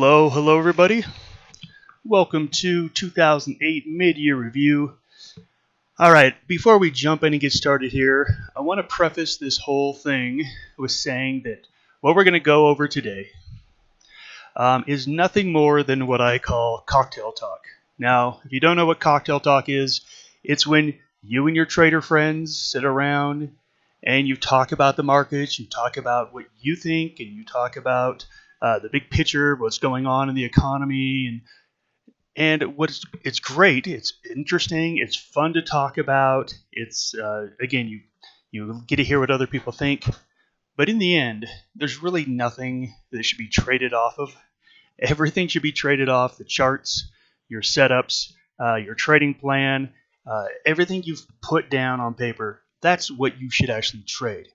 Hello everybody. Welcome to 2008 Mid-Year Review. Alright, before we jump in and get started here, I want to preface this whole thing with saying that what we're going to go over today is nothing more than what I call cocktail talk. Now, if you don't know what cocktail talk is, it's when you and your trader friends sit around and you talk about the markets, you talk about what you think, and you talk about the big picture, what's going on in the economy, and it's great. It's interesting. It's fun to talk about. It's again, you get to hear what other people think. But in the end, there's really nothing that should be traded off of. Everything should be traded off: the charts, your setups, your trading plan, everything you've put down on paper. That's what you should actually trade.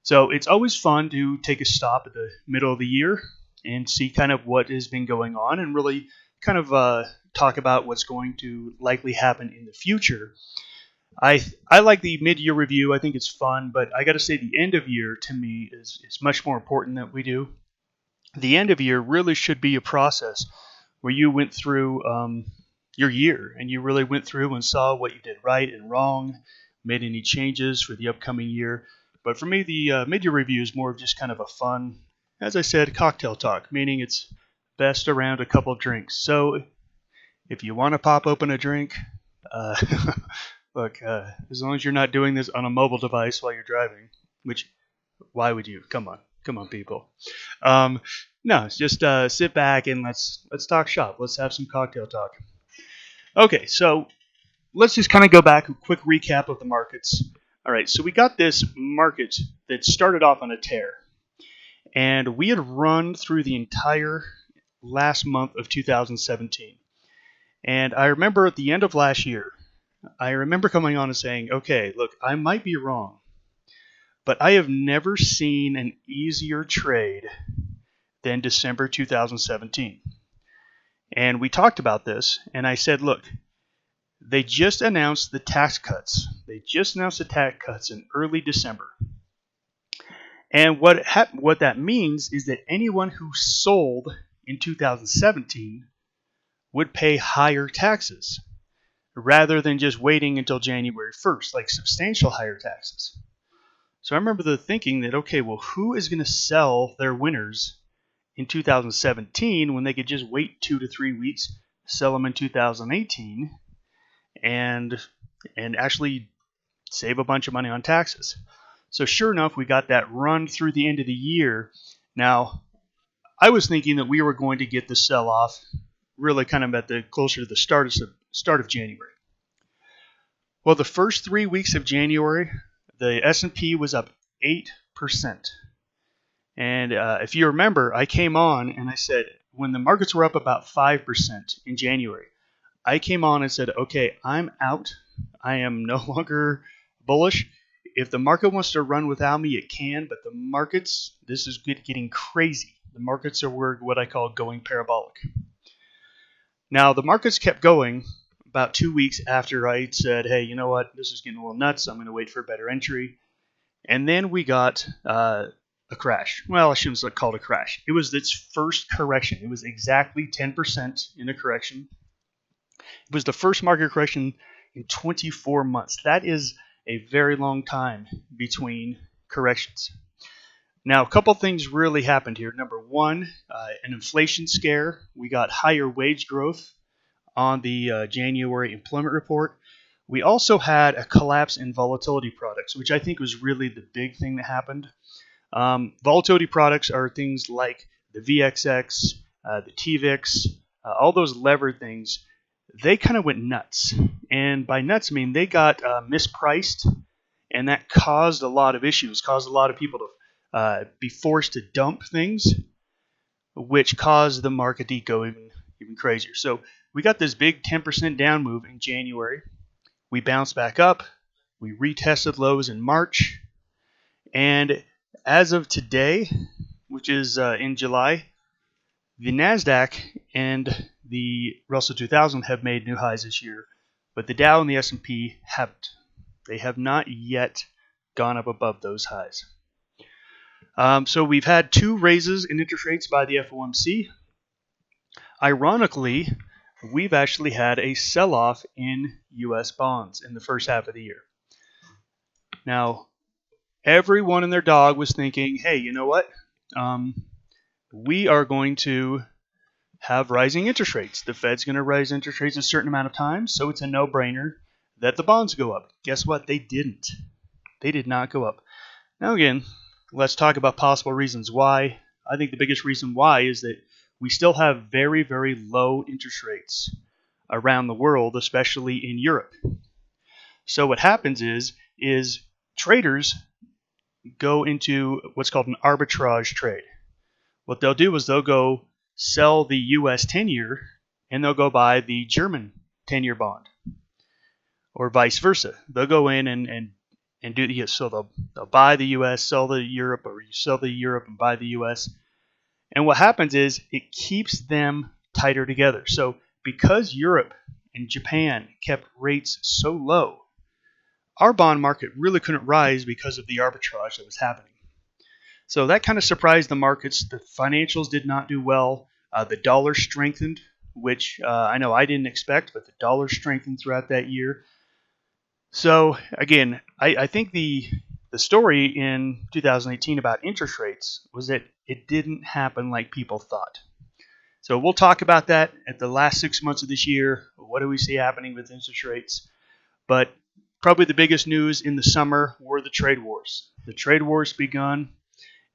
So it's always fun to take a stop at the middle of the year and see kind of what has been going on and really kind of talk about what's going to likely happen in the future. I like the mid-year review. I think it's fun, but I got to say the end of year to me is much more important than we do. The end of year really should be a process where you went through your year and you really went through and saw what you did right and wrong, made any changes for the upcoming year. But for me, the mid-year review is more of just kind of a fun, as I said, cocktail talk, meaning it's best around a couple of drinks. So if you want to pop open a drink, look, as long as you're not doing this on a mobile device while you're driving, which, why would you? Come on, people. No, it's just sit back and let's talk shop. Let's have some cocktail talk. Okay, so let's just kind of go back, a quick recap of the markets. All right, so we got this market that started off on a tear, and we had run through the entire last month of 2017. And I remember at the end of last year, I remember coming on and saying, okay, look, I might be wrong, but I have never seen an easier trade than December 2017. And we talked about this, and I said, look, they just announced the tax cuts. They just announced the tax cuts in early December. And what that means is that anyone who sold in 2017 would pay higher taxes rather than just waiting until January 1st, like substantial higher taxes. So I remember the thinking that, okay, well, who is going to sell their winners in 2017 when they could just wait 2 to 3 weeks, sell them in 2018, and actually save a bunch of money on taxes? So sure enough, we got that run through the end of the year. Now, I was thinking that we were going to get the sell-off really kind of closer to the start of January. Well, the first 3 weeks of January, the S&P was up 8%. And if you remember, I came on and I said, when the markets were up about 5% in January, I came on and said, okay, I'm out. I am no longer bullish. If the market wants to run without me, it can, but the markets, this is getting crazy. The markets are what I call going parabolic. Now, the markets kept going about 2 weeks after I said, hey, you know what, this is getting a little nuts. I'm going to wait for a better entry. And then we got a crash. Well, I shouldn't call it a crash. It was its first correction. It was exactly 10% in a correction. It was the first market correction in 24 months. That is a very long time between corrections. Now, a couple things really happened here. Number one, an inflation scare. We got higher wage growth on the January employment report. We also had a collapse in volatility products, which I think was really the big thing that happened. Volatility products are things like the VXX, the TVIX, all those levered things. They kind of went nuts. And by nuts, I mean they got mispriced, and that caused a lot of issues, caused a lot of people to be forced to dump things, which caused the market to go even crazier. So we got this big 10% down move in January. We bounced back up. We retested lows in March. And as of today, which is in July, the NASDAQ and the Russell 2000 have made new highs this year, but the Dow and the S&P haven't. They have not yet gone up above those highs. So we've had 2 raises in interest rates by the FOMC. ironically, we've actually had a sell-off in U.S. bonds in the first half of the year. Now, everyone and their dog was thinking, hey, you know what? We are going to have rising interest rates. The Fed's going to raise interest rates a certain amount of times, so it's a no-brainer that the bonds go up. Guess what? They didn't. They did not go up. Now again, let's talk about possible reasons why. I think the biggest reason why is that we still have very, very low interest rates around the world, especially in Europe. So what happens is traders go into what's called an arbitrage trade. What they'll do is they'll go sell the U.S. 10-year and they'll go buy the German 10-year bond, or vice versa. They'll go in and do the so they'll buy the U.S., sell the Europe, or you sell the Europe and buy the U.S. And what happens is it keeps them tighter together. So because Europe and Japan kept rates so low, our bond market really couldn't rise because of the arbitrage that was happening. So that kind of surprised the markets. The financials did not do well. The dollar strengthened, which I know I didn't expect, but the dollar strengthened throughout that year. So again, I think the story in 2018 about interest rates was that it didn't happen like people thought. So we'll talk about that at the last 6 months of this year. What do we see happening with interest rates? But probably the biggest news in the summer were the trade wars. The trade wars begun.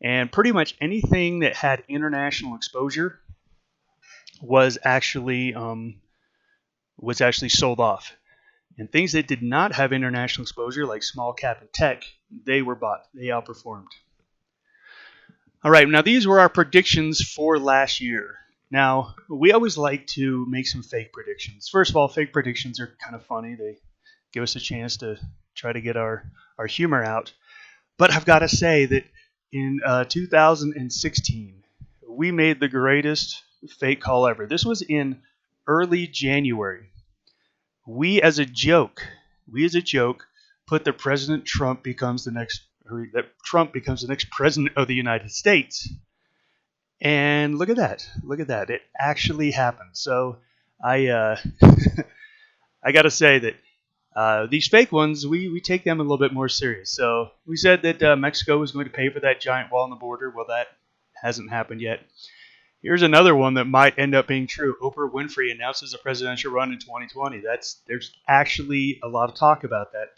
And pretty much anything that had international exposure was actually sold off. And things that did not have international exposure, like small cap and tech, they were bought. They outperformed. All right, now these were our predictions for last year. Now, we always like to make some fake predictions. First of all, fake predictions are kind of funny. They give us a chance to try to get our humor out. But I've got to say that in 2016, we made the greatest fake call ever. This was in early January. We as a joke, put that President Trump becomes the next president of the United States. And look at that. It actually happened. So I I got to say that these fake ones, we take them a little bit more serious. So we said that Mexico was going to pay for that giant wall on the border. Well, that hasn't happened yet. Here's another one that might end up being true. Oprah Winfrey announces a presidential run in 2020. There's actually a lot of talk about that.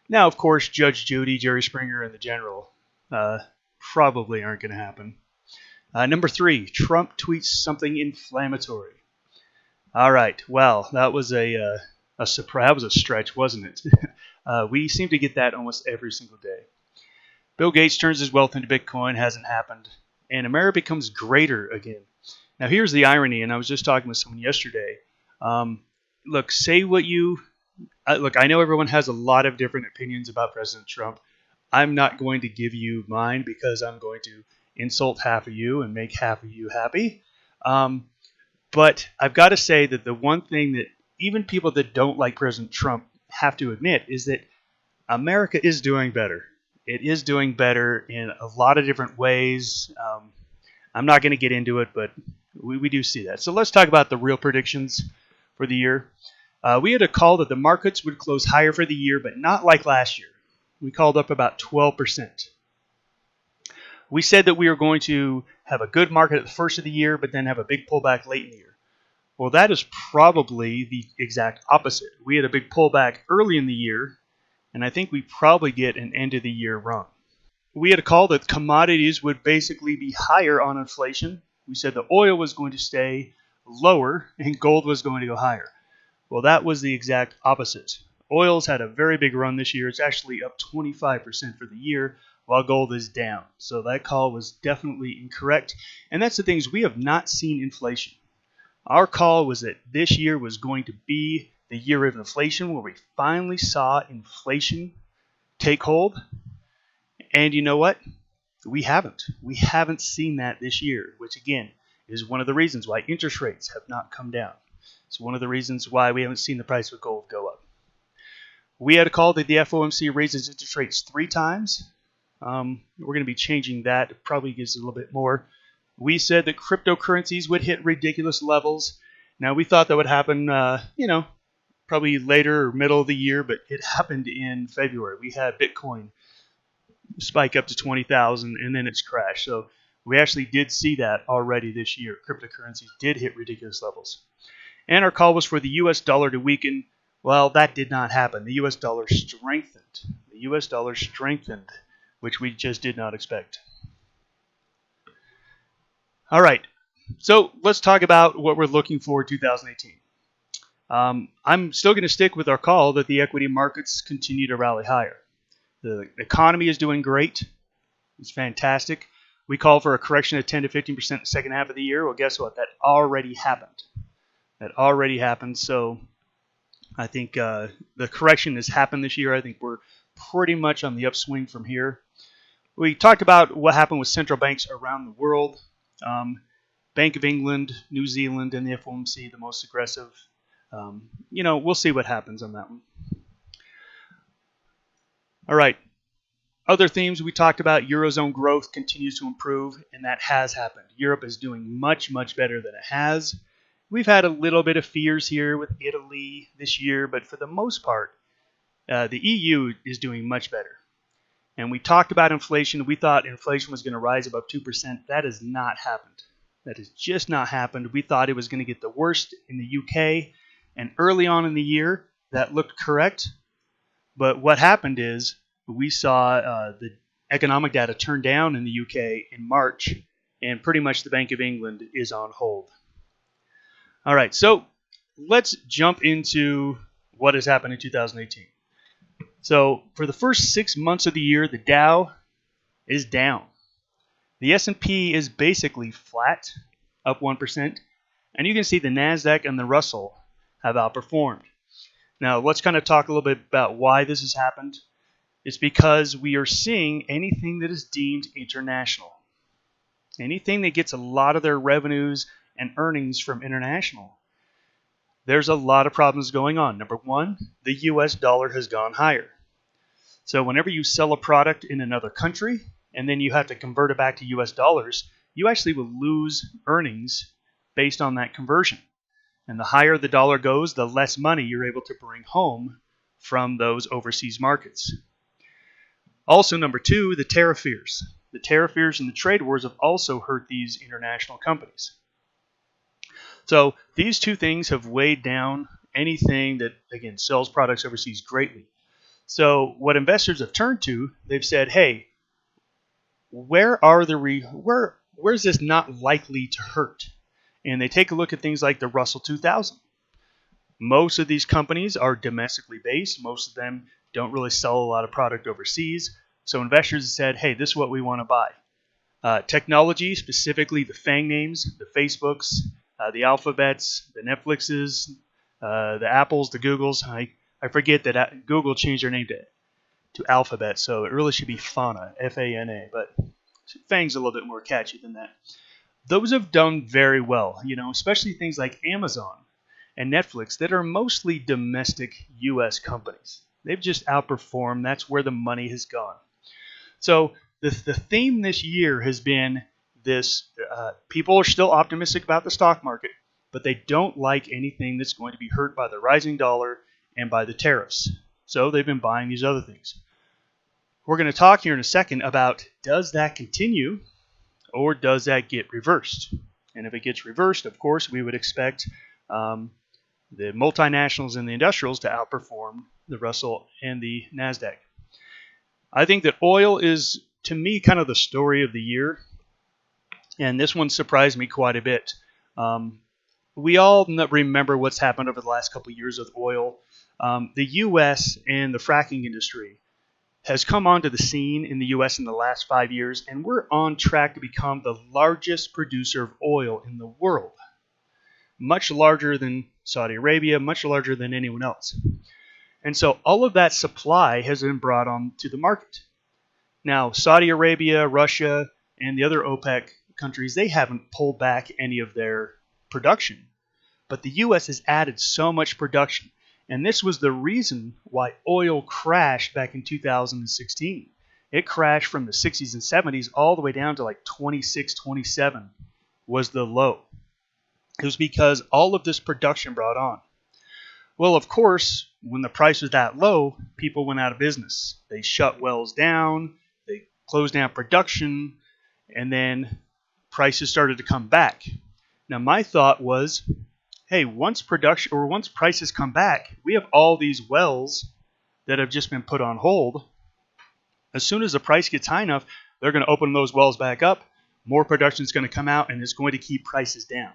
Now, of course, Judge Judy, Jerry Springer, and the general probably aren't going to happen. Number 3, Trump tweets something inflammatory. All right. Well, that was a surprise. That was a stretch, wasn't it? We seem to get that almost every single day. Bill Gates turns his wealth into Bitcoin. Hasn't happened. And America becomes greater again. Now, here's the irony, and I was just talking with someone yesterday. Look, say what you... look, I know everyone has a lot of different opinions about President Trump. I'm not going to give you mine because I'm going to insult half of you and make half of you happy. But I've got to say that the one thing that even people that don't like President Trump have to admit is that America is doing better. It is doing better in a lot of different ways. I'm not going to get into it, but we do see that. So let's talk about the real predictions for the year. We had a call that the markets would close higher for the year, but not like last year. We called up about 12%. We said that we were going to have a good market at the first of the year, but then have a big pullback late in the year. Well, that is probably the exact opposite. We had a big pullback early in the year, and I think we probably get an end-of-the-year run. We had a call that commodities would basically be higher on inflation. We said the oil was going to stay lower and gold was going to go higher. Well, that was the exact opposite. Oil's had a very big run this year. It's actually up 25% for the year, while gold is down. So that call was definitely incorrect. And that's the thing, is we have not seen inflation. Our call was that this year was going to be the year of inflation, where we finally saw inflation take hold. And you know what? We haven't. We haven't seen that this year, which again is one of the reasons why interest rates have not come down. It's one of the reasons why we haven't seen the price of gold go up. We had a call that the FOMC raises interest rates 3 times. We're going to be changing that. It probably gives a little bit more We said that cryptocurrencies would hit ridiculous levels. Now, we thought that would happen, probably later or middle of the year, but it happened in February. We had Bitcoin spike up to 20,000, and then it's crashed. So we actually did see that already this year. Cryptocurrencies did hit ridiculous levels. And our call was for the U.S. dollar to weaken. Well, that did not happen. The U.S. dollar strengthened. The U.S. dollar strengthened, which we just did not expect. All right, so let's talk about what we're looking for in 2018. I'm still going to stick with our call that the equity markets continue to rally higher. The economy is doing great. It's fantastic. We call for a correction of 10 to 15% in the second half of the year. Well, guess what? That already happened. That already happened. So I think the correction has happened this year. I think we're pretty much on the upswing from here. We talked about what happened with central banks around the world. Bank of England, New Zealand, and the FOMC, the most aggressive. We'll see what happens on that one. All right. Other themes we talked about, Eurozone growth continues to improve, and that has happened. Europe is doing much, much better than it has. We've had a little bit of fears here with Italy this year, but for the most part, the EU is doing much better. And we talked about inflation. We thought inflation was going to rise above 2%. That has not happened. That has just not happened. We thought it was going to get the worst in the UK, and early on in the year, that looked correct. But what happened is we saw the economic data turn down in the UK in March, and pretty much the Bank of England is on hold. All right, so let's jump into what has happened in 2018. So for the first 6 months of the year, the Dow is down. The S&P is basically flat, up 1%. And you can see the NASDAQ and the Russell have outperformed. Now, let's kind of talk a little bit about why this has happened. It's because we are seeing anything that is deemed international. Anything that gets a lot of their revenues and earnings from international. There's a lot of problems going on. Number one, the U.S. dollar has gone higher. So whenever you sell a product in another country and then you have to convert it back to U.S. dollars, you actually will lose earnings based on that conversion. And the higher the dollar goes, the less money you're able to bring home from those overseas markets. Also, number two, the tariff fears. The tariff fears and the trade wars have also hurt these international companies. So these two things have weighed down anything that, again, sells products overseas greatly. So what investors have turned to, they've said, hey, where's this not likely to hurt? And they take a look at things like the Russell 2000. Most of these companies are domestically based. Most of them don't really sell a lot of product overseas. So investors have said, hey, this is what we want to buy. Technology, specifically the FANG names, the Facebooks, the Alphabets, the Netflixes, the Apples, the Googles. I forget that Google changed their name to Alphabet, so it really should be Fana, F-A-N-A, but FANG's a little bit more catchy than that. Those have done very well, especially things like Amazon and Netflix that are mostly domestic U.S. companies. They've just outperformed. That's where the money has gone. So the theme this year has been this, people are still optimistic about the stock market, but they don't like anything that's going to be hurt by the rising dollar and by the tariffs. So they've been buying these other things. We're going to talk here in a second about, does that continue or does that get reversed? And if it gets reversed, of course, we would expect the multinationals and the industrials to outperform the Russell and the NASDAQ. I think that oil is, to me, kind of the story of the year. And this one surprised me quite a bit. We all remember what's happened over the last couple of years with oil. The U.S. and the fracking industry has come onto the scene in the U.S. in the last 5 years, and we're on track to become the largest producer of oil in the world. Much larger than Saudi Arabia, much larger than anyone else. And so all of that supply has been brought on to the market. Now, Saudi Arabia, Russia, and the other OPEC countries, they haven't pulled back any of their production. But the U.S. has added so much production. And this was the reason why oil crashed back in 2016. It crashed from the 60s and 70s all the way down to like 26, 27. was the low. It was because all of this production brought on. Well, of course, when the price was that low, people went out of business. They shut wells down, they closed down production, and then prices started to come back. Now, my thought was, hey, once prices come back, we have all these wells that have just been put on hold. As soon as the price gets high enough, they're going to open those wells back up. More production is going to come out, and it's going to keep prices down.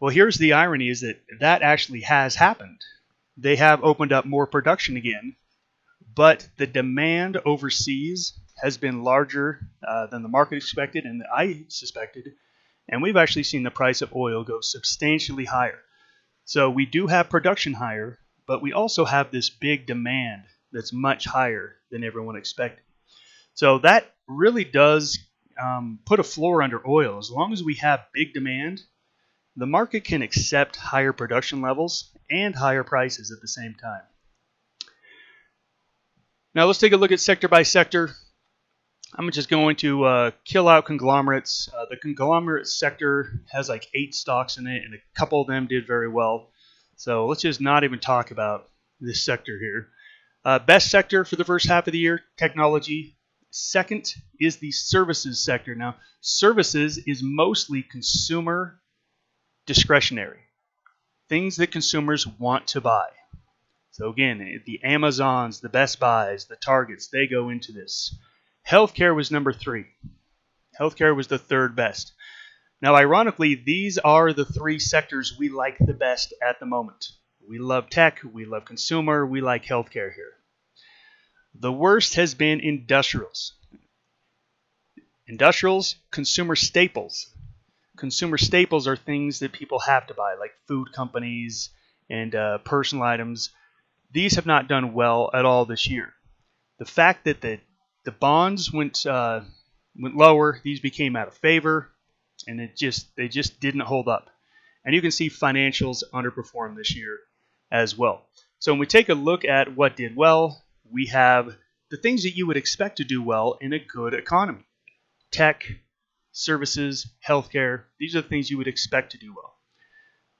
Well, here's the irony, is that actually has happened. They have opened up more production again, but the demand overseas has been larger than the market expected and I suspected, and we've actually seen the price of oil go substantially higher. So we do have production higher, but we also have this big demand that's much higher than everyone expected. So that really does put a floor under oil. As long as we have big demand, the market can accept higher production levels and higher prices at the same time. Now let's take a look at sector by sector. I'm just going to kill out conglomerates. The conglomerate sector has like 8 stocks in it, and a couple of them did very well. So let's just not even talk about this sector here. Best sector for the first half of the year, technology. Second is the services sector. Now, services is mostly consumer discretionary, things that consumers want to buy. So again, the Amazons, the Best Buys, the Targets, they go into this. Healthcare was number 3. Healthcare was the 3rd best. Now, ironically, these are the 3 sectors we like the best at the moment. We love tech, we love consumer, we like healthcare here. The worst has been industrials. Industrials, consumer staples. Consumer staples are things that people have to buy, like food companies and personal items. These have not done well at all this year. The fact that the bonds went lower, these became out of favor, and they just didn't hold up. And you can see financials underperformed this year as well. So when we take a look at what did well, we have the things that you would expect to do well in a good economy. Tech, services, healthcare, these are the things you would expect to do well.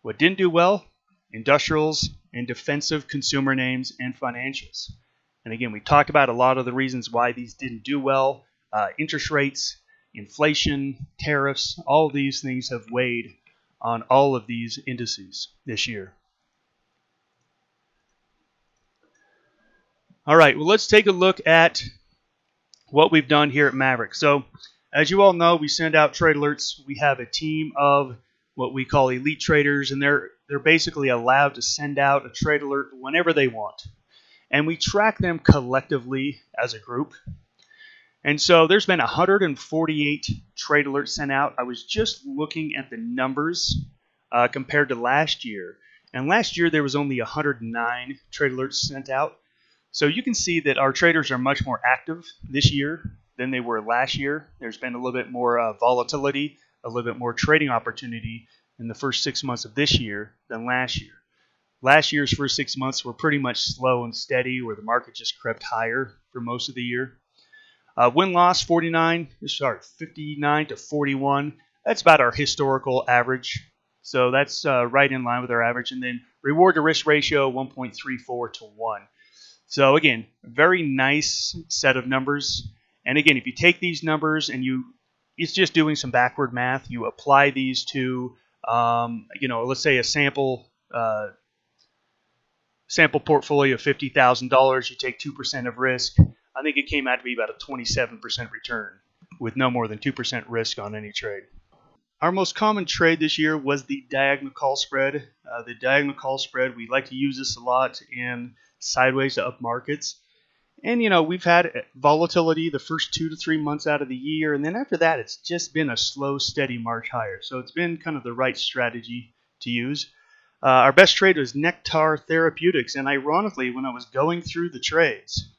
What didn't do well? Industrials and defensive consumer names and financials. And again, we talked about a lot of the reasons why these didn't do well. Interest rates, inflation, tariffs, all of these things have weighed on all of these indices this year. All right, well, let's take a look at what we've done here at Maverick. So, as you all know, we send out trade alerts. We have a team of what we call elite traders, and they're basically allowed to send out a trade alert whenever they want. And we track them collectively as a group. And so there's been 148 trade alerts sent out. I was just looking at the numbers compared to last year. And last year there was only 109 trade alerts sent out. So you can see that our traders are much more active this year than they were last year. There's been a little bit more volatility, a little bit more trading opportunity in the first 6 months of this year than last year. Last year's first 6 months were pretty much slow and steady, where the market just crept higher for most of the year. Win-loss 59 to 41. That's about our historical average. So that's right in line with our average. And then reward to risk ratio 1.34 to 1. So again, very nice set of numbers. And again, if you take these numbers and it's just doing some backward math. You apply these to, let's say a sample portfolio of $50,000. You take 2% of risk. I think it came out to be about a 27% return with no more than 2% risk on any trade. Our most common trade this year was the diagonal call spread. The diagonal call spread, we like to use this a lot in sideways to up markets. And, we've had volatility the first 2 to 3 months out of the year. And then after that, it's just been a slow, steady march higher. So it's been kind of the right strategy to use. Our best trade was Nectar Therapeutics. And ironically, when I was going through the trades,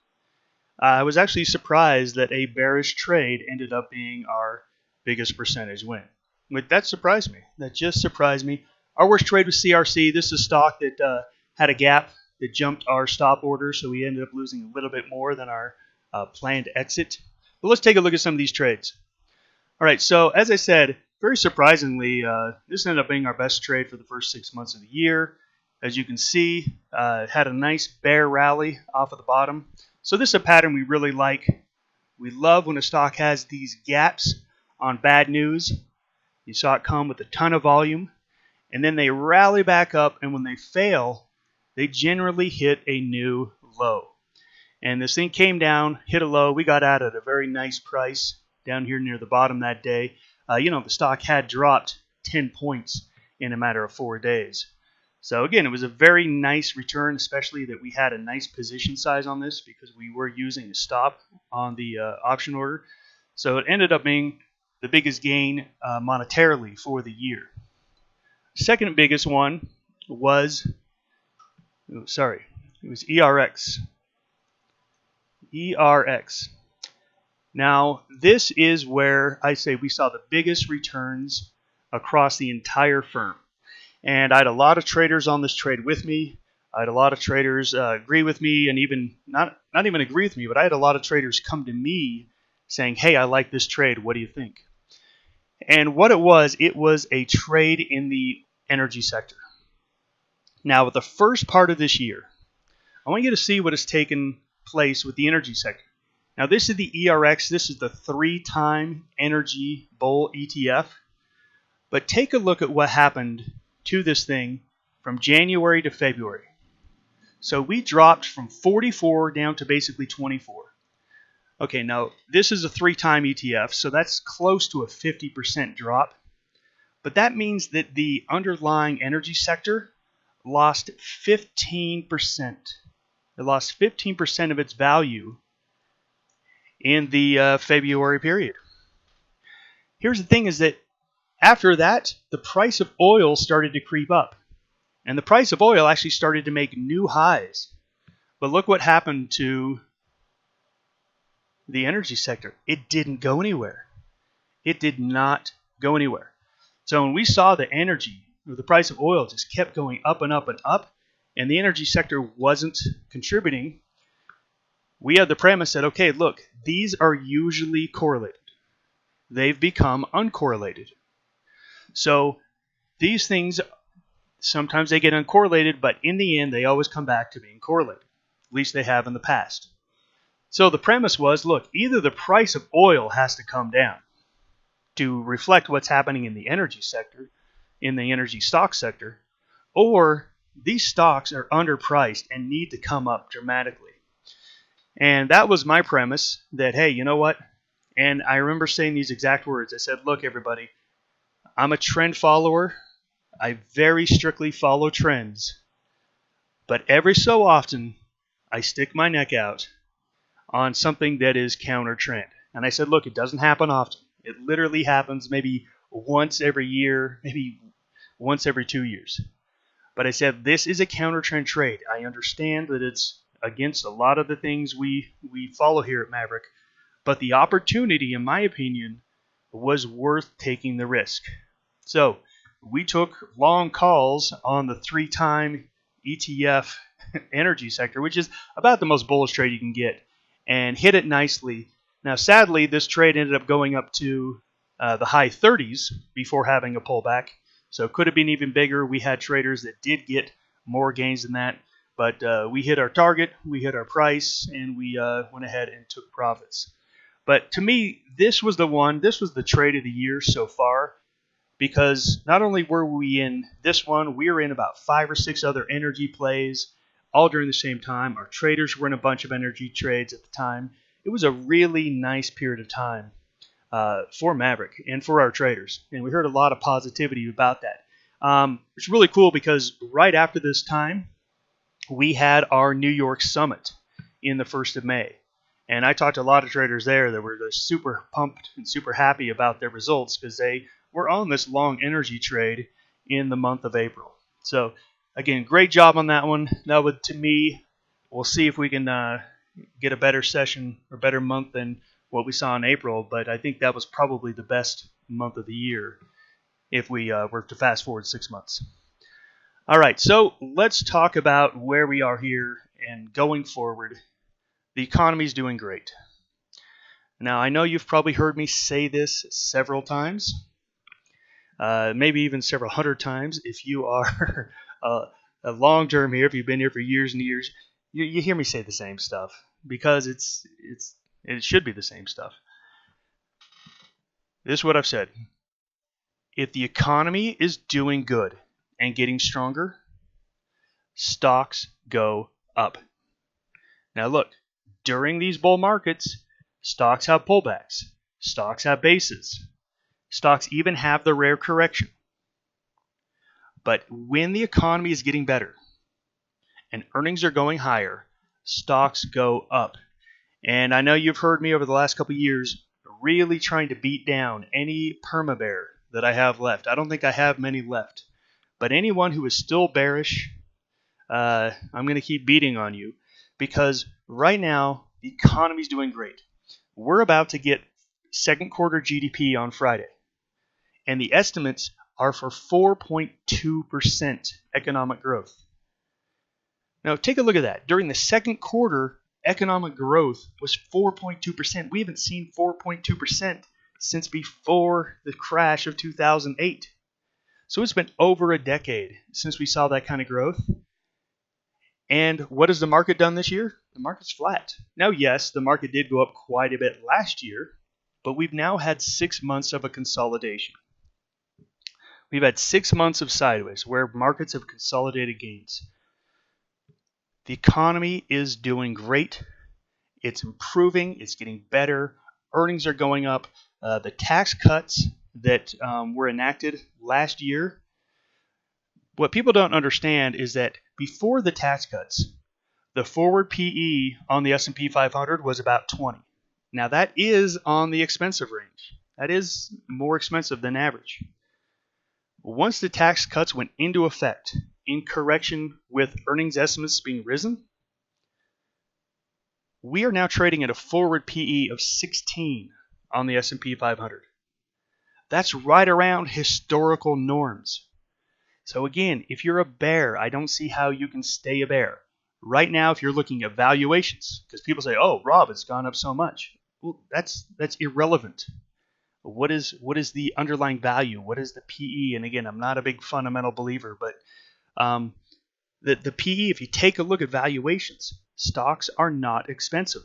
I was actually surprised that a bearish trade ended up being our biggest percentage win. But that surprised me. That just surprised me. Our worst trade was CRC. This is a stock that had a gap that jumped our stop order, so we ended up losing a little bit more than our planned exit. But let's take a look at some of these trades. All right, so as I said, very surprisingly, this ended up being our best trade for the first 6 months of the year. As you can see, had a nice bear rally off of the bottom. So this is a pattern we really like. We love when a stock has these gaps on bad news. You saw it come with a ton of volume, and then they rally back up, and when they fail, they generally hit a new low. And this thing came down, hit a low. We got out at a very nice price down here near the bottom that day. The stock had dropped 10 points in a matter of 4 days. So again, it was a very nice return, especially that we had a nice position size on this because we were using a stop on the option order. So it ended up being the biggest gain monetarily for the year. Second biggest one was, it was ERX. ERX. Now, this is where I say we saw the biggest returns across the entire firm. And I had a lot of traders on this trade with me. I had a lot of traders agree with me, and even not even agree with me, but I had a lot of traders come to me saying, hey, I like this trade. What do you think? And what it was a trade in the energy sector. Now, with the first part of this year, I want you to see what has taken place with the energy sector. Now, this is the ERX. This is the 3-time energy bull ETF. But take a look at what happened to this thing from January to February. So we dropped from 44 down to basically 24. Okay, now this is a 3-time ETF, so that's close to a 50% drop. But that means that the underlying energy sector lost 15%. It lost 15% of its value in the February period. Here's the thing is that after that, the price of oil started to creep up. And the price of oil actually started to make new highs. But look what happened to the energy sector. It didn't go anywhere. It did not go anywhere. So when we saw the energy, or the price of oil just kept going up and up and up, and the energy sector wasn't contributing, we had the premise that, okay, look, these are usually correlated. They've become uncorrelated. So these things, sometimes they get uncorrelated, but in the end, they always come back to being correlated. At least they have in the past. So the premise was, look, either the price of oil has to come down to reflect what's happening in the energy sector, in the energy stock sector, or these stocks are underpriced and need to come up dramatically. And that was my premise that, hey, you know what? And I remember saying these exact words. I said, look, everybody, I'm a trend follower. I very strictly follow trends. But every so often, I stick my neck out on something that is counter trend. And I said, look, it doesn't happen often. It literally happens maybe once every year, maybe once every 2 years. But I said, this is a counter trend trade. I understand that it's against a lot of the things we follow here at Maverick. But the opportunity, in my opinion, was worth taking the risk. So we took long calls on the 3-time ETF energy sector, which is about the most bullish trade you can get, and hit it nicely. Now, sadly, this trade ended up going up to the high 30s before having a pullback. So it could have been even bigger. We had traders that did get more gains than that. But we hit our target, we hit our price, and we went ahead and took profits. But to me, this was the trade of the year so far, because not only were we in this one, we were in about 5 or 6 other energy plays, all during the same time. Our traders were in a bunch of energy trades at the time. It was a really nice period of time for Maverick and for our traders, and we heard a lot of positivity about that. It's really cool because right after this time, we had our New York Summit in the 1st of May. And I talked to a lot of traders there that were just super pumped and super happy about their results because they were on this long energy trade in the month of April. So, again, great job on that one. That would, to me, we'll see if we can get a better session or better month than what we saw in April. But I think that was probably the best month of the year if we were to fast forward 6 months. All right, so let's talk about where we are here and going forward. The economy's doing great. Now, I know you've probably heard me say this several times, maybe even several hundred times if you are a long term here, if you've been here for years and years. You hear me say the same stuff because it should be the same stuff. This is what I've said. If the economy is doing good and getting stronger, stocks go up. Now look, during these bull markets, stocks have pullbacks. Stocks have bases. Stocks even have the rare correction. But when the economy is getting better and earnings are going higher, stocks go up. And I know you've heard me over the last couple of years really trying to beat down any perma-bear that I have left. I don't think I have many left. But anyone who is still bearish, I'm going to keep beating on you because right now the economy is doing great. We're about to get second quarter GDP on Friday, and the estimates are for 4.2% economic growth. Now take a look at that. During the second quarter, economic growth was 4.2%. We haven't seen 4.2% since before the crash of 2008. So it's been over a decade since we saw that kind of growth. And what has the market done this year? The market's flat. Now, yes, the market did go up quite a bit last year, but we've now had 6 months of a consolidation. We've had 6 months of sideways where markets have consolidated gains. The economy is doing great. It's improving. It's getting better. Earnings are going up. The tax cuts that were enacted last year, what people don't understand is that before the tax cuts, the forward PE on the S&P 500 was about 20. Now that is on the expensive range. That is more expensive than average. Once the tax cuts went into effect, in correction with earnings estimates being risen, we are now trading at a forward PE of 16 on the S&P 500. That's right around historical norms. So again, if you're a bear, I don't see how you can stay a bear. Right now, if you're looking at valuations, because people say, oh, Rob, it's gone up so much. Well, that's irrelevant. What is the underlying value? What is the PE? And again, I'm not a big fundamental believer, but the PE, if you take a look at valuations, stocks are not expensive.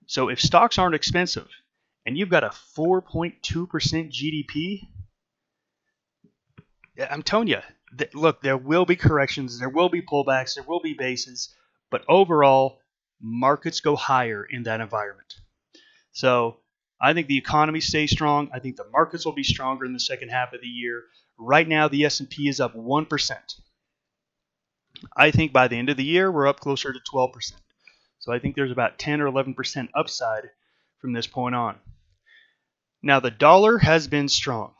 So if stocks aren't expensive and you've got a 4.2% GDP, I'm telling you, look, there will be corrections, there will be pullbacks, there will be bases, but overall, markets go higher in that environment. So I think the economy stays strong. I think the markets will be stronger in the second half of the year. Right now, the S&P is up 1%. I think by the end of the year, we're up closer to 12%. So I think there's about 10 or 11% upside from this point on. Now, the dollar has been strong.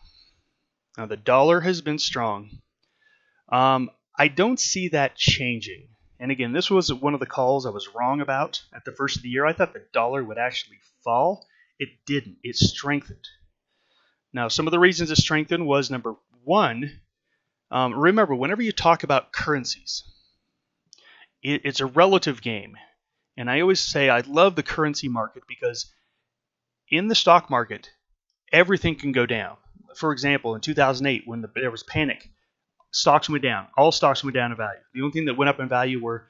I don't see that changing. And again, this was one of the calls I was wrong about at the first of the year. I thought the dollar would actually fall. It didn't. It strengthened. Now, some of the reasons it strengthened was, number one, remember, whenever you talk about currencies, it's a relative game. And I always say I love the currency market because in the stock market, everything can go down. For example, in 2008, when there was panic, stocks went down. All stocks went down in value. The only thing that went up in value were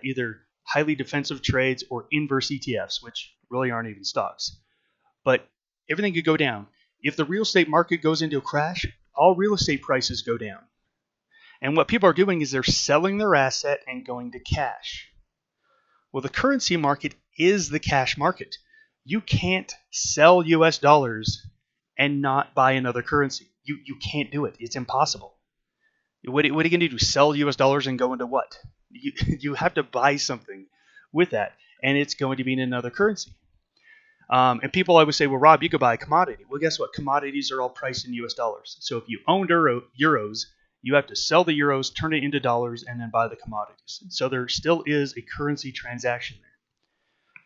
either highly defensive trades or inverse ETFs, which really aren't even stocks. But everything could go down. If the real estate market goes into a crash, all real estate prices go down. And what people are doing is they're selling their asset and going to cash. Well, the currency market is the cash market. You can't sell US dollars and not buy another currency. You can't do it. It's impossible. What are you going to do? Sell US dollars and go into what? You have to buy something with that, and it's going to be in another currency. And people always say, well, Rob, you could buy a commodity. Well, guess what? Commodities are all priced in US dollars. So if you own euros, you have to sell the euros, turn it into dollars, and then buy the commodities. So there still is a currency transaction there.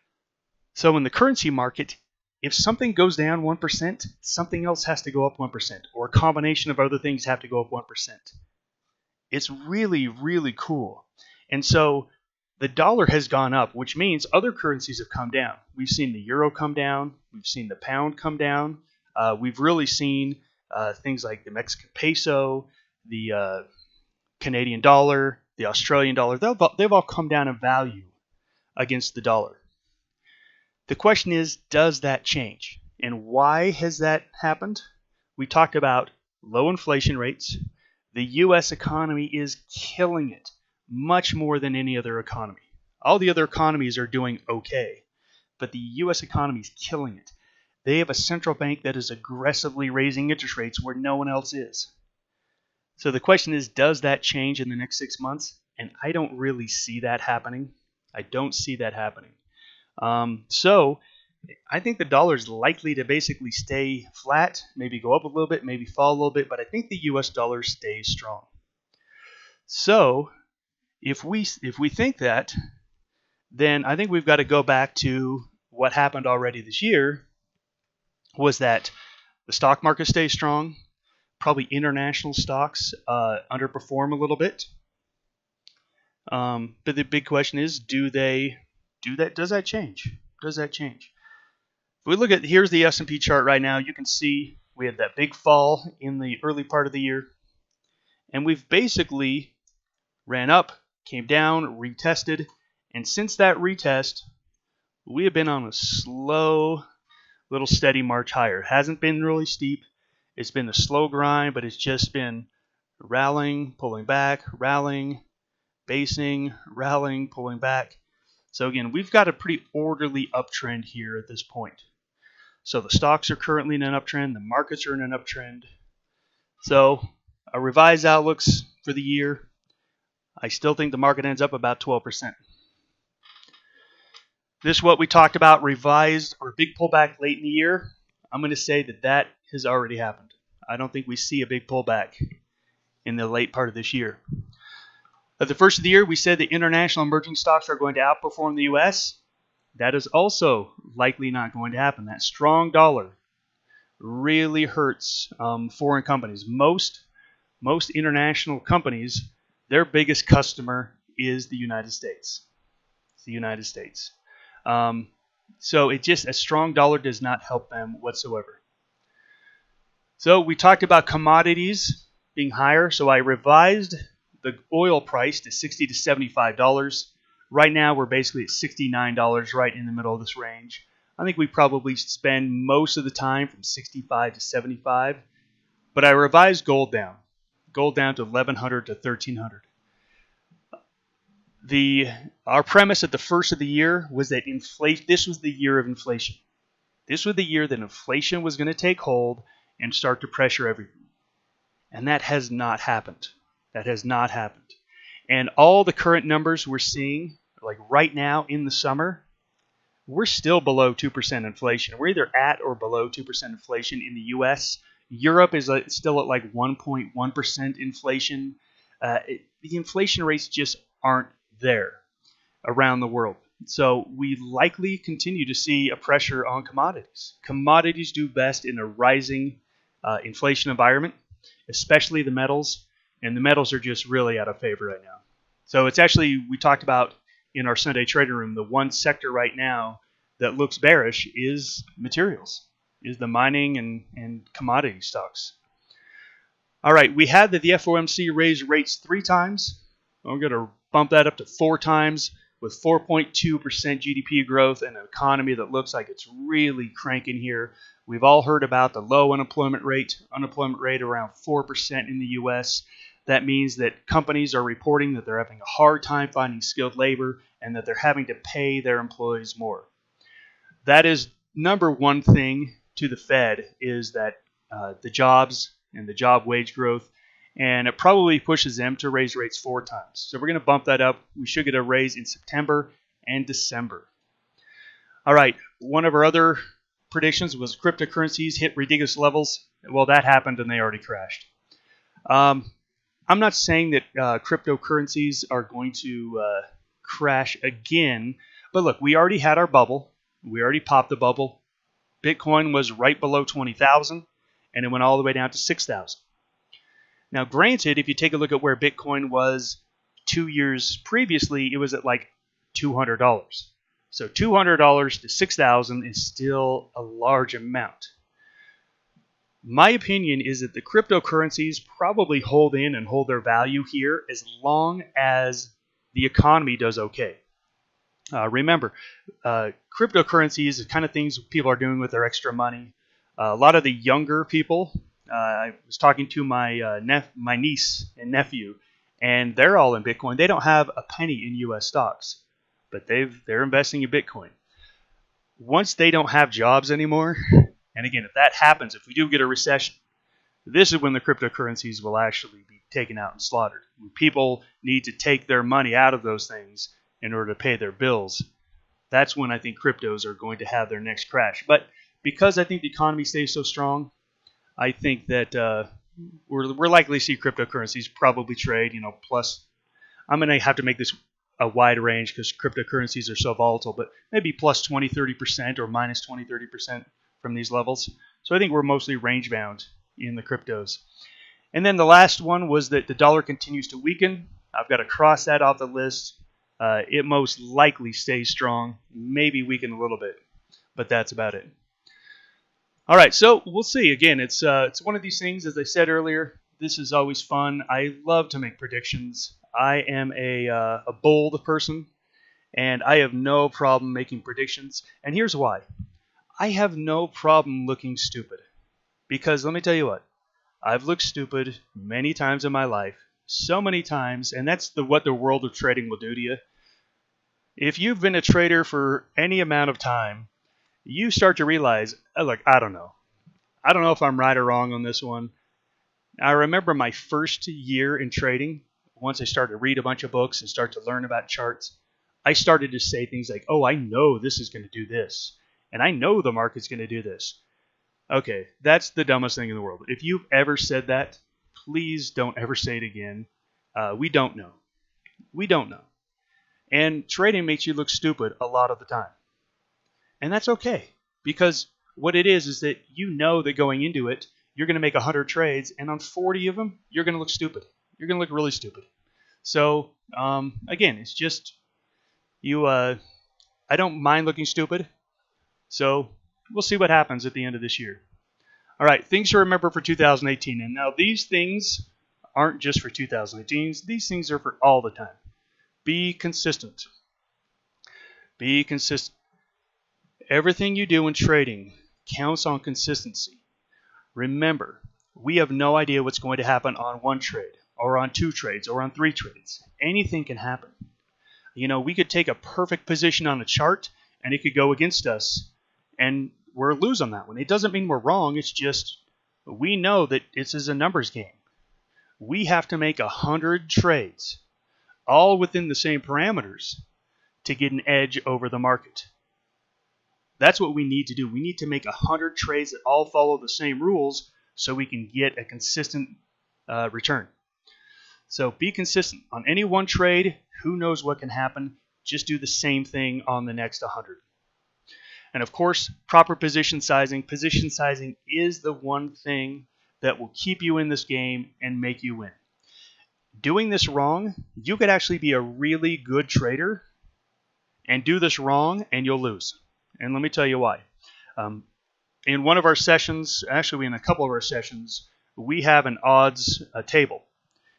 So in the currency market, if something goes down 1%, something else has to go up 1%, or a combination of other things have to go up 1%. It's really, really cool. And so the dollar has gone up, which means other currencies have come down. We've seen the euro come down. We've seen the pound come down. We've really seen things like the Mexican peso, the Canadian dollar, the Australian dollar, they've all come down in value against the dollar. The question is, does that change? And why has that happened? We talked about low inflation rates. The U.S. economy is killing it much more than any other economy. All the other economies are doing okay, but the U.S. economy is killing it. They have a central bank that is aggressively raising interest rates where no one else is. So the question is, does that change in the next 6 months? And I don't really see that happening. I don't see that happening. So I think the dollar is likely to basically stay flat, maybe go up a little bit, maybe fall a little bit, but I think the U.S. dollar stays strong. So if we think that, then I think we've got to go back to what happened already this year, was that the stock market stays strong, probably international stocks underperform a little bit. But the big question is, does that change? Does that change? If we look at, here's the S&P chart right now, you can see we had that big fall in the early part of the year, and we've basically ran up, came down, retested, and since that retest, we have been on a slow, little steady march higher. It hasn't been really steep. It's been a slow grind, but it's just been rallying, pulling back, rallying, basing, rallying, pulling back. So again, we've got a pretty orderly uptrend here at this point. So the stocks are currently in an uptrend. The markets are in an uptrend. So our revised outlooks for the year, I still think the market ends up about 12%. This is what we talked about, revised or big pullback late in the year. I'm going to say that has already happened. I don't think we see a big pullback in the late part of this year. At the first of the year, we said the international emerging stocks are going to outperform the U.S. That is also likely not going to happen. That strong dollar really hurts foreign companies. Most international companies, their biggest customer is the United States. It's the United States. So a strong dollar does not help them whatsoever. So we talked about commodities being higher. So I revised the oil price to $60 to $75. Right now we're basically at $69, right in the middle of this range. I think we probably spend most of the time from 65 to 75. But I revised gold down to $1,100 to $1,300. Our premise at the first of the year was that this was the year of inflation. This was the year that inflation was going to take hold and start to pressure everything. And that has not happened. That has not happened. And all the current numbers we're seeing, like right now in the summer, we're still below 2% inflation. We're either at or below 2% inflation in the U.S. Europe is still at like 1.1% inflation. The inflation rates just aren't there around the world. So we likely continue to see a pressure on commodities. Commodities do best in a rising inflation environment, especially the metals. And the metals are just really out of favor right now. So it's actually, we talked about in our Sunday trading room, the one sector right now that looks bearish is materials, is the mining and commodity stocks. All right, we had that the FOMC raised rates 3 times. We're going to bump that up to 4 times with 4.2% GDP growth and an economy that looks like it's really cranking here. We've all heard about the low unemployment rate around 4% in the U.S. That means that companies are reporting that they're having a hard time finding skilled labor and that they're having to pay their employees more. That is number one thing to the Fed, is that the jobs and the job wage growth, and it probably pushes them to raise rates 4 times. So we're going to bump that up. We should get a raise in September and December. All right, one of our other predictions was cryptocurrencies hit ridiculous levels. Well, that happened and they already crashed. I'm not saying that cryptocurrencies are going to crash again, but look, we already had our bubble. We already popped the bubble. Bitcoin was right below 20,000, and it went all the way down to 6,000. Now, granted, if you take a look at where Bitcoin was 2 years previously, it was at like $200. So $200 to 6,000 is still a large amount. My opinion is that the cryptocurrencies probably hold in and hold their value here as long as the economy does okay. Remember, cryptocurrencies is the kind of things people are doing with their extra money. A lot of the younger people, I was talking to my niece and nephew, and they're all in Bitcoin. They don't have a penny in U.S. stocks, but they're investing in Bitcoin. Once they don't have jobs anymore, and again, if that happens, if we do get a recession, this is when the cryptocurrencies will actually be taken out and slaughtered. When people need to take their money out of those things in order to pay their bills, that's when I think cryptos are going to have their next crash. But because I think the economy stays so strong, I think that we're likely to see cryptocurrencies probably trade, plus. I'm going to have to make this a wide range because cryptocurrencies are so volatile, but maybe plus 20, 30% or minus 20, 30% from these levels. So I think we're mostly range bound in the cryptos. And then the last one was that the dollar continues to weaken. I've got to cross that off the list. It most likely stays strong, maybe weaken a little bit, but that's about it. All right, so we'll see. Again, it's one of these things, as I said earlier, this is always fun. I love to make predictions. I am a bold person, and I have no problem making predictions. And here's why. I have no problem looking stupid. Because let me tell you what, I've looked stupid many times in my life, so many times, and that's what the world of trading will do to you. If you've been a trader for any amount of time, you start to realize, look, I don't know. I don't know if I'm right or wrong on this one. I remember my first year in trading, once I started to read a bunch of books and start to learn about charts, I started to say things like, oh, I know this is going to do this, and I know the market's going to do this. Okay, that's the dumbest thing in the world. If you've ever said that, please don't ever say it again. We don't know. We don't know. And trading makes you look stupid a lot of the time. And that's okay, because what it is that you know that going into it, you're going to make 100 trades, and on 40 of them, you're going to look stupid. You're going to look really stupid. So, again, it's just, I don't mind looking stupid. So, we'll see what happens at the end of this year. All right, things to remember for 2018. And now these things aren't just for 2018. These things are for all the time. Be consistent. Be consistent. Everything you do in trading counts on consistency. Remember, we have no idea what's going to happen on one trade, or on 2 trades, or on 3 trades. Anything can happen. We could take a perfect position on a chart, and it could go against us, and we're lose on that one. It doesn't mean we're wrong. It's just we know that this is a numbers game. We have to make 100 trades, all within the same parameters, to get an edge over the market. That's what we need to do. We need to make 100 trades that all follow the same rules so we can get a consistent return. So be consistent. On any one trade, who knows what can happen? Just do the same thing on the next 100. And of course, proper position sizing. Position sizing is the one thing that will keep you in this game and make you win. Doing this wrong, you could actually be a really good trader and do this wrong and you'll lose. And let me tell you why. In one of our sessions, actually in a couple of our sessions, we have an odds table.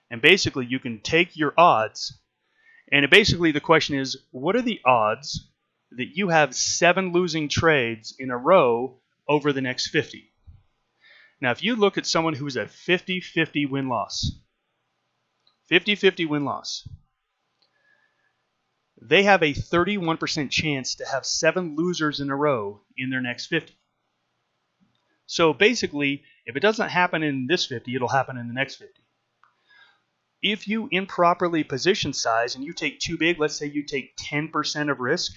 And basically you can take your odds, and basically the question is, what are the odds that you have 7 losing trades in a row over the next 50? Now, if you look at someone who's a 50-50 win-loss, 50-50 win-loss, they have a 31% chance to have 7 losers in a row in their next 50. So basically, if it doesn't happen in this 50, it'll happen in the next 50. If you improperly position size and you take too big, let's say you take 10% of risk,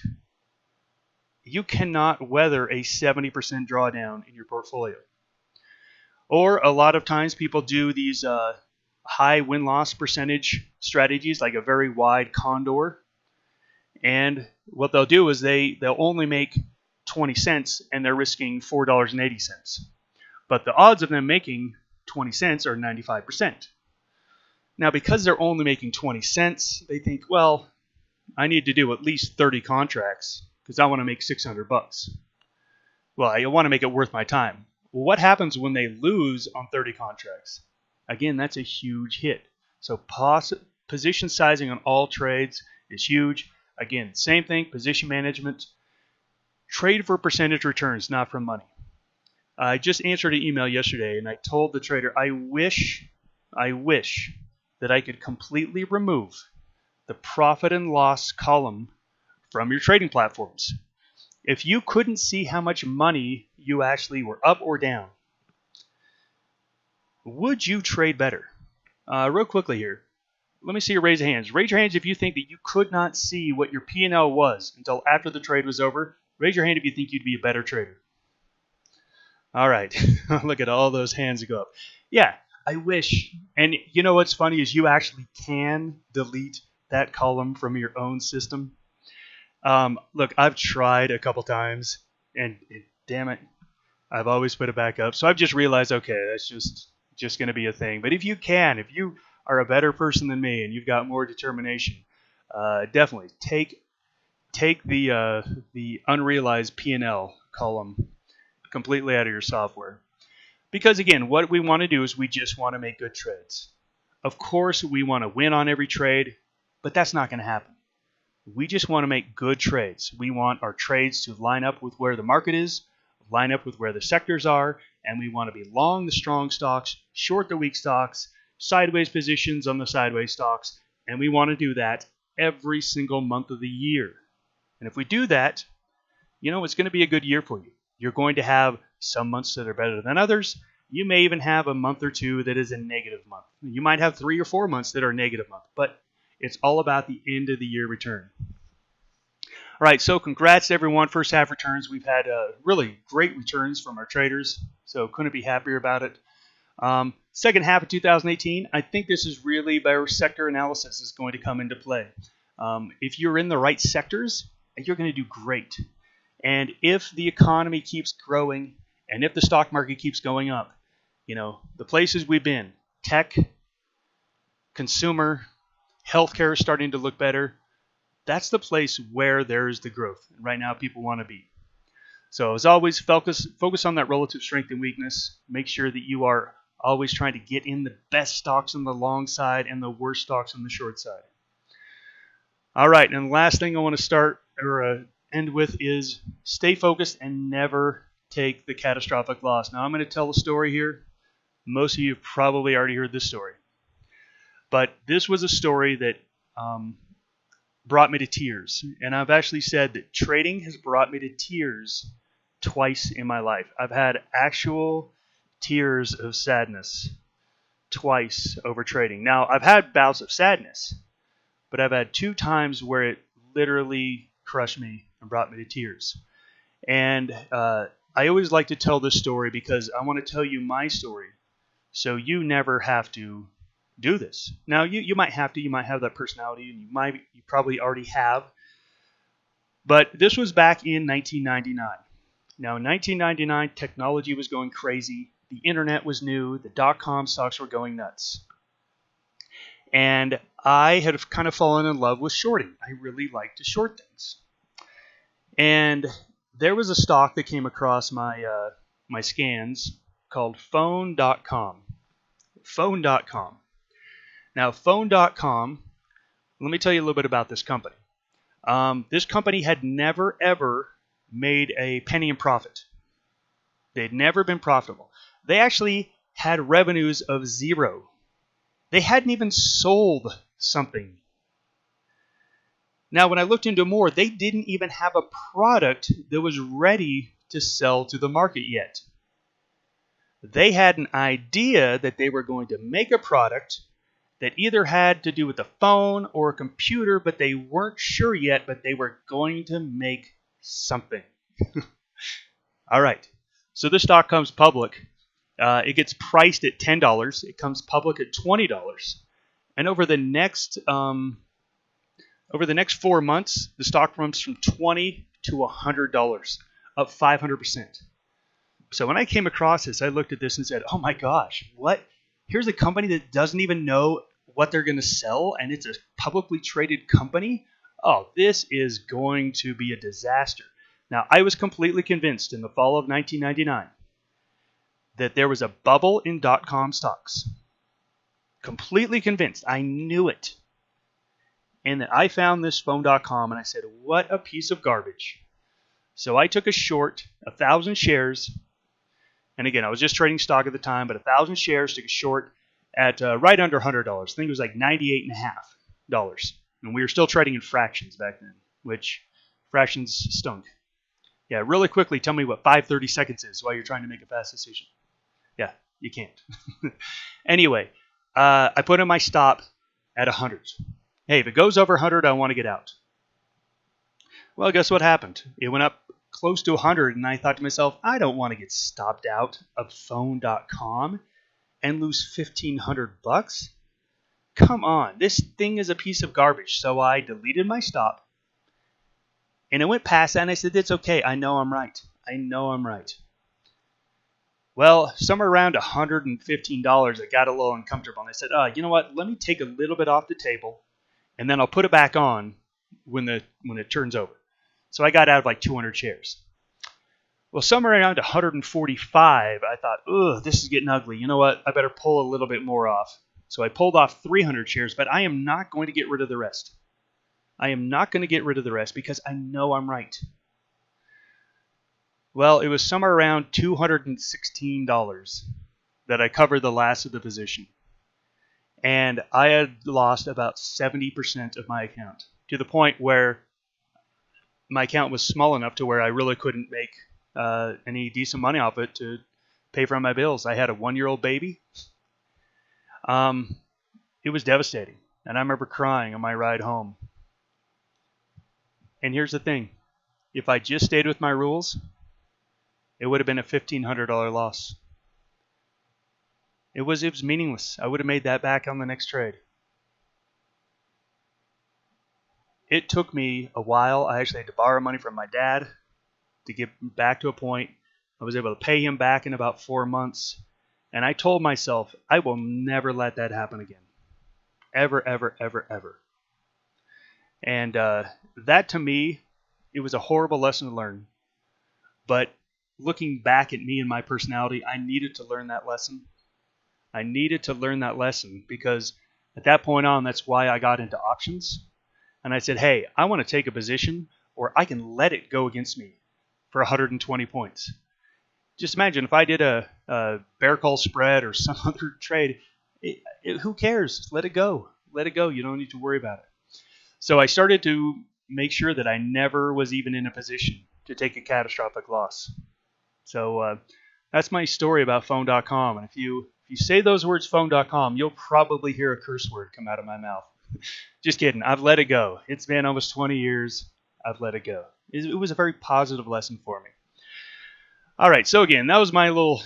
you cannot weather a 70% drawdown in your portfolio. Or a lot of times people do these high win-loss percentage strategies, like a very wide condor. And what they'll do is they'll only make 20 cents and they're risking $4.80. But the odds of them making 20 cents are 95%. Now, because they're only making 20 cents, they think, well, I need to do at least 30 contracts because I want to make $600. Well, I want to make it worth my time. Well, what happens when they lose on 30 contracts? Again, that's a huge hit. So position sizing on all trades is huge. Again, same thing, position management. Trade for percentage returns, not for money. I just answered an email yesterday, and I told the trader, I wish that I could completely remove the profit and loss column from your trading platforms. If you couldn't see how much money you actually were up or down, would you trade better? Real quickly here, let me see your raise of hands. Raise your hands if you think that you could not see what your P&L was until after the trade was over. Raise your hand if you think you'd be a better trader. All right, look at all those hands go up. Yeah, I wish. And you know what's funny is you actually can delete that column from your own system. Look, I've tried a couple times, and damn it, I've always put it back up. So I've just realized, okay, that's just going to be a thing. But if you are a better person than me and you've got more determination, definitely take the unrealized P&L column completely out of your software. Because again, what we want to do is we just want to make good trades. Of course, we want to win on every trade, but that's not going to happen. We just want to make good trades. We want our trades to line up with where the market is, line up with where the sectors are, and we want to be long the strong stocks, short the weak stocks, sideways positions on the sideways stocks, and we want to do that every single month of the year. And if we do that, it's going to be a good year for you. You're going to have some months that are better than others. You may even have a month or two that is a negative month. You might have 3 or 4 months that are a negative month, but it's all about the end of the year return. All right, so congrats everyone. First half returns. We've had really great returns from our traders, so couldn't be happier about it. Second half of 2018, I think this is really where sector analysis is going to come into play. If you're in the right sectors, you're going to do great. And if the economy keeps growing and if the stock market keeps going up, the places we've been, tech, consumer, healthcare is starting to look better. That's the place where there's the growth. And right now, people want to be. So as always, focus on that relative strength and weakness. Make sure that you are always trying to get in the best stocks on the long side and the worst stocks on the short side. All right, and the last thing I want to end with is stay focused and never take the catastrophic loss. Now, I'm going to tell a story here. Most of you have probably already heard this story. But this was a story that brought me to tears. And I've actually said that trading has brought me to tears twice in my life. I've had actual tears of sadness twice over trading. Now, I've had bouts of sadness, but I've had 2 times where it literally crushed me and brought me to tears. And I always like to tell this story because I want to tell you my story so you never have to do this. Now, you might have to. You might have that personality, and you probably already have. But this was back in 1999. Now, in 1999, technology was going crazy. The internet was new. The dot-com stocks were going nuts. And I had kind of fallen in love with shorting. I really liked to short things. And there was a stock that came across my scans called phone.com. Phone.com. Now, phone.com, let me tell you a little bit about this company. This company had never, ever made a penny in profit. They'd never been profitable. They actually had revenues of 0. They hadn't even sold something. Now, when I looked into more, they didn't even have a product that was ready to sell to the market yet. They had an idea that they were going to make a product that either had to do with a phone or a computer, but they weren't sure yet, but they were going to make something. All right. So this stock comes public. It gets priced at $10. It comes public at $20. And over the next 4 months, the stock runs from $20 to $100, up 500%. So when I came across this, I looked at this and said, oh my gosh, what? Here's a company that doesn't even know what they're going to sell, and it's a publicly traded company? Oh, this is going to be a disaster. Now, I was completely convinced in the fall of 1999 that there was a bubble in .com stocks. Completely convinced. I knew it. And that I found this phone.com and I said, what a piece of garbage. So I took a short, 1,000 shares. And again, I was just trading stock at the time, but 1,000 shares, took a short at right under $100. I think it was like $98.50. And we were still trading in fractions back then, which fractions stunk. Yeah, really quickly, tell me what 5:30 seconds is while you're trying to make a fast decision. Yeah, you can't. Anyway, I put in my stop at 100. Hey, if it goes over 100, I want to get out. Well, guess what happened? It went up close to 100, and I thought to myself, I don't want to get stopped out of phone.com and lose $1,500. Come on, this thing is a piece of garbage. So I deleted my stop, and it went past that, and I said, it's okay. I know I'm right. I know I'm right. Well, somewhere around $115, I got a little uncomfortable, and I said, you know what? Let me take a little bit off the table, and then I'll put it back on when it turns over. So I got out of like 200 shares. Well, somewhere around 145, I thought, ugh, this is getting ugly. You know what? I better pull a little bit more off. So I pulled off 300 shares, but I am not going to get rid of the rest. I am not going to get rid of the rest because I know I'm right. Well, it was somewhere around $216 that I covered the last of the position. And I had lost about 70% of my account, to the point where my account was small enough to where I really couldn't make any decent money off it to pay for my bills. I had a 1-year-old baby. It was devastating. And I remember crying on my ride home. And here's the thing. If I just stayed with my rules, it would have been a $1,500 loss. It was meaningless. I would have made that back on the next trade. It took me a while. I actually had to borrow money from my dad to get back to a point. I was able to pay him back in about 4 months. And I told myself, I will never let that happen again. Ever, ever, ever, ever. And that to me, it was a horrible lesson to learn. But looking back at me and my personality, I needed to learn that lesson. I needed to learn that lesson because at that point on, that's why I got into options. And I said, hey, I want to take a position or I can let it go against me for 120 points. Just imagine if I did a bear call spread or some other trade, who cares? Let it go. Let it go. You don't need to worry about it. So I started to make sure that I never was even in a position to take a catastrophic loss. So that's my story about phone.com. And if you say those words phone.com, you'll probably hear a curse word come out of my mouth. Just kidding. I've let it go. It's been almost 20 years. I've let it go. It was a very positive lesson for me. All right. So again, that was my little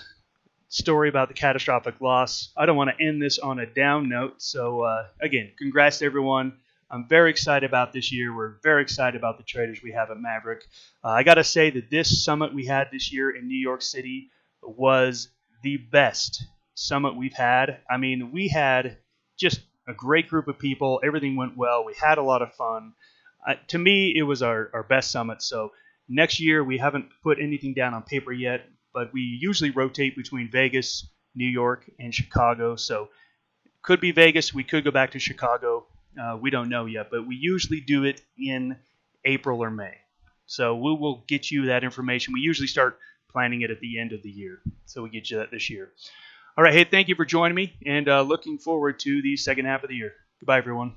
story about the catastrophic loss. I don't want to end this on a down note. So again, congrats to everyone. I'm very excited about this year. We're very excited about the traders we have at Maverick. I got to say that this summit we had this year in New York City was the best summit we've had. I mean, we had just a great group of people. Everything went well. We had a lot of fun. To me, it was our best summit. So next year, we haven't put anything down on paper yet, but we usually rotate between Vegas, New York, and Chicago. So could be Vegas. We could go back to Chicago. We don't know yet, but we usually do it in April or May. So we will get you that information. We usually start planning it at the end of the year. So we get you that this year. All right. Hey, thank you for joining me, and looking forward to the second half of the year. Goodbye, everyone.